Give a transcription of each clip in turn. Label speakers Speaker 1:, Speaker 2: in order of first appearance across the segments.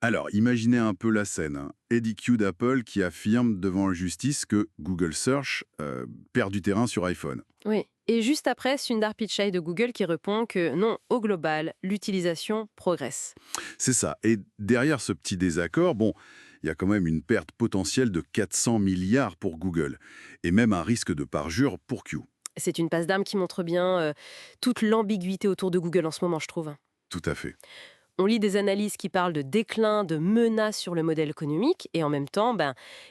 Speaker 1: Alors, imaginez un peu la scène, hein. Eddie Q d'Apple qui affirme devant la justice que Google Search perd du terrain sur iPhone.
Speaker 2: Oui. Et juste après, Sundar Pichai de Google qui répond que non, au global, l'utilisation progresse.
Speaker 1: C'est ça. Et derrière ce petit désaccord, bon, il y a quand même une perte potentielle de 400 milliards pour Google. Et même un risque de parjure pour Q.
Speaker 2: C'est une passe d'armes qui montre bien toute l'ambiguïté autour de Google en ce moment, je trouve.
Speaker 1: Tout à fait.
Speaker 2: On lit des analyses qui parlent de déclin, de menaces sur le modèle économique, et en même temps,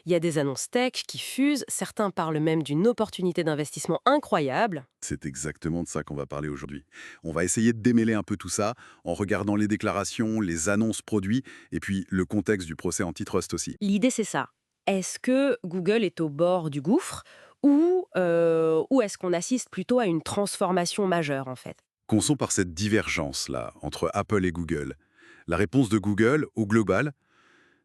Speaker 2: il y a des annonces tech qui fusent. Certains parlent même d'une opportunité d'investissement incroyable.
Speaker 1: C'est exactement de ça qu'on va parler aujourd'hui. On va essayer de démêler un peu tout ça en regardant les déclarations, les annonces produits et puis le contexte du procès antitrust aussi.
Speaker 2: L'idée, c'est ça. Est-ce que Google est au bord du gouffre ou est-ce qu'on assiste plutôt à une transformation majeure, en fait?
Speaker 1: Commençons par cette divergence-là entre Apple et Google. La réponse de Google, au global,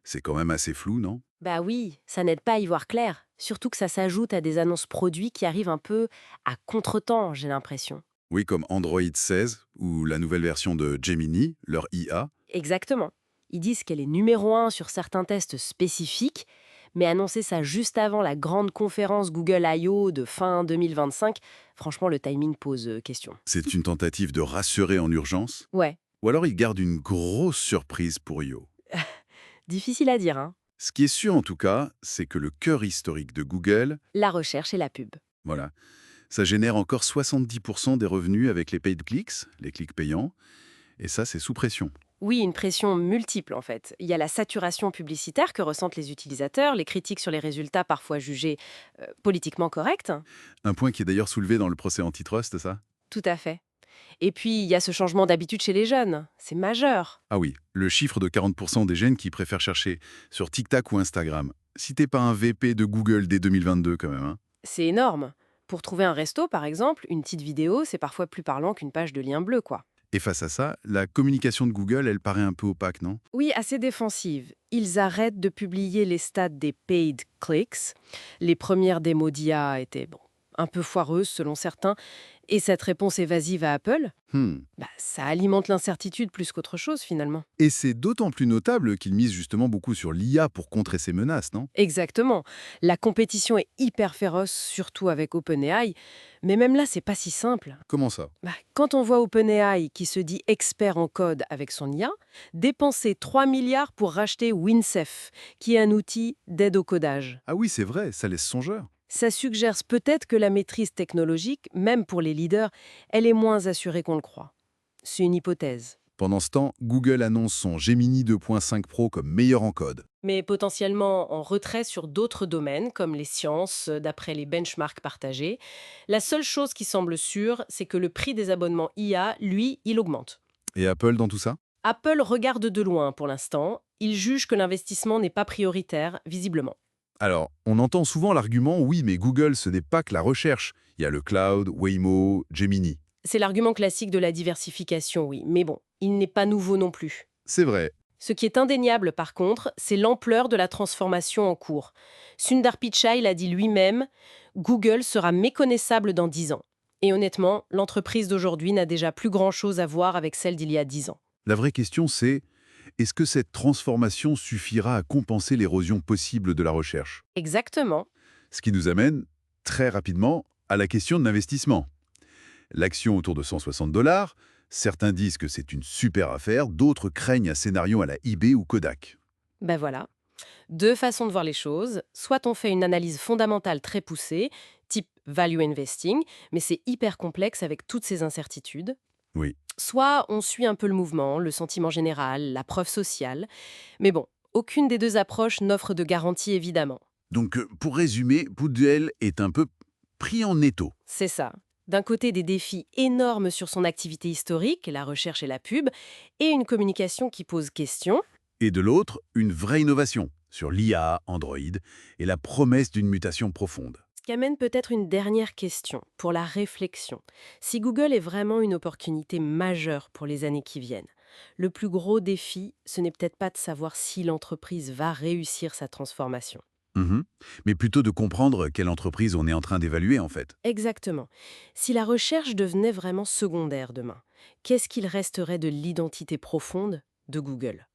Speaker 1: c'est quand même assez flou, non?
Speaker 2: Bah oui, ça n'aide pas à y voir clair. Surtout que ça s'ajoute à des annonces produits qui arrivent un peu à contretemps, j'ai l'impression.
Speaker 1: Oui, comme Android 16 ou la nouvelle version de Gemini, leur IA.
Speaker 2: Exactement. Ils disent qu'elle est numéro un sur certains tests spécifiques, mais annoncer ça juste avant la grande conférence Google I.O. de fin 2025, franchement, le timing pose question.
Speaker 1: C'est une tentative de rassurer en urgence.
Speaker 2: Ouais,
Speaker 1: Ou alors ils gardent une grosse surprise pour Io.
Speaker 2: difficile à dire, hein.
Speaker 1: Ce qui est sûr en tout cas, c'est que le cœur historique de Google,
Speaker 2: La recherche et la pub.
Speaker 1: voilà, ça génère encore 70% des revenus avec les paid clicks, les clics payants, et ça c'est sous pression.
Speaker 2: Oui, une pression multiple en fait. Il y a la saturation publicitaire que ressentent les utilisateurs, les critiques sur les résultats parfois jugés politiquement corrects.
Speaker 1: Un point qui est d'ailleurs soulevé dans le procès antitrust, ça?
Speaker 2: Tout à fait. Et puis, il y a ce changement d'habitude chez les jeunes. C'est majeur.
Speaker 1: Ah oui, le chiffre de 40% des jeunes qui préfèrent chercher sur TikTok ou Instagram. Si t'es pas un VP de Google dès 2022 quand même, hein.
Speaker 2: C'est énorme. Pour trouver un resto, par exemple, une petite vidéo, c'est parfois plus parlant qu'une page de lien bleu, quoi.
Speaker 1: Et face à ça, la communication de Google, elle paraît un peu opaque, non?
Speaker 2: Oui, assez défensive. Ils arrêtent de publier les stats des paid clicks. Les premières démos d'IA étaient, bon, un peu foireuses selon certains. Et cette réponse évasive à Apple,
Speaker 1: Hmm.
Speaker 2: ça alimente l'incertitude plus qu'autre chose, finalement.
Speaker 1: Et c'est d'autant plus notable qu'ils misent justement beaucoup sur l'IA pour contrer ces menaces, non?
Speaker 2: Exactement. La compétition est hyper féroce, surtout avec OpenAI. Mais même là, c'est pas si simple.
Speaker 1: Comment ça?
Speaker 2: Quand on voit OpenAI, qui se dit expert en code avec son IA, dépenser 3 milliards pour racheter Wincef, qui est un outil d'aide au codage.
Speaker 1: Ah oui, c'est vrai, ça laisse songeur.
Speaker 2: Ça suggère peut-être que la maîtrise technologique, même pour les leaders, elle est moins assurée qu'on le croit. C'est une hypothèse.
Speaker 1: Pendant ce temps, Google annonce son Gemini 2.5 Pro comme meilleur en code.
Speaker 2: Mais potentiellement en retrait sur d'autres domaines, comme les sciences, d'après les benchmarks partagés. La seule chose qui semble sûre, c'est que le prix des abonnements IA, lui, il augmente.
Speaker 1: Et Apple dans tout ça?
Speaker 2: Apple regarde de loin pour l'instant. Il juge que l'investissement n'est pas prioritaire, visiblement.
Speaker 1: Alors, on entend souvent l'argument, oui, mais Google, ce n'est pas que la recherche. Il y a le cloud, Waymo, Gemini.
Speaker 2: C'est l'argument classique de la diversification, oui. Mais bon, il n'est pas nouveau non plus.
Speaker 1: C'est vrai.
Speaker 2: Ce qui est indéniable, par contre, c'est l'ampleur de la transformation en cours. Sundar Pichai l'a dit lui-même, Google sera méconnaissable dans 10 ans. Et honnêtement, l'entreprise d'aujourd'hui n'a déjà plus grand-chose à voir avec celle d'il y a 10 ans.
Speaker 1: La vraie question, c'est est-ce que cette transformation suffira à compenser l'érosion possible de la recherche?
Speaker 2: Exactement.
Speaker 1: Ce qui nous amène très rapidement à la question de l'investissement. L'action autour de 160 dollars, certains disent que c'est une super affaire, d'autres craignent un scénario à la eBay ou Kodak.
Speaker 2: Ben voilà. Deux façons de voir les choses. Soit on fait une analyse fondamentale très poussée, type value investing, mais c'est hyper complexe avec toutes ces incertitudes.
Speaker 1: Oui.
Speaker 2: Soit on suit un peu le mouvement, le sentiment général, la preuve sociale. Mais bon, aucune des deux approches n'offre de garantie évidemment.
Speaker 1: Donc, pour résumer, Poudel est un peu pris en étau.
Speaker 2: C'est ça. D'un côté, des défis énormes sur son activité historique, la recherche et la pub, et une communication qui pose question.
Speaker 1: Et de l'autre, une vraie innovation sur l'IA, Android, et la promesse d'une mutation profonde.
Speaker 2: Ce qui amène peut-être une dernière question pour la réflexion. Si Google est vraiment une opportunité majeure pour les années qui viennent, le plus gros défi, ce n'est peut-être pas de savoir si l'entreprise va réussir sa transformation.
Speaker 1: Mhm. Mais plutôt de comprendre quelle entreprise on est en train d'évaluer en fait.
Speaker 2: Exactement. Si la recherche devenait vraiment secondaire demain, qu'est-ce qu'il resterait de l'identité profonde de Google?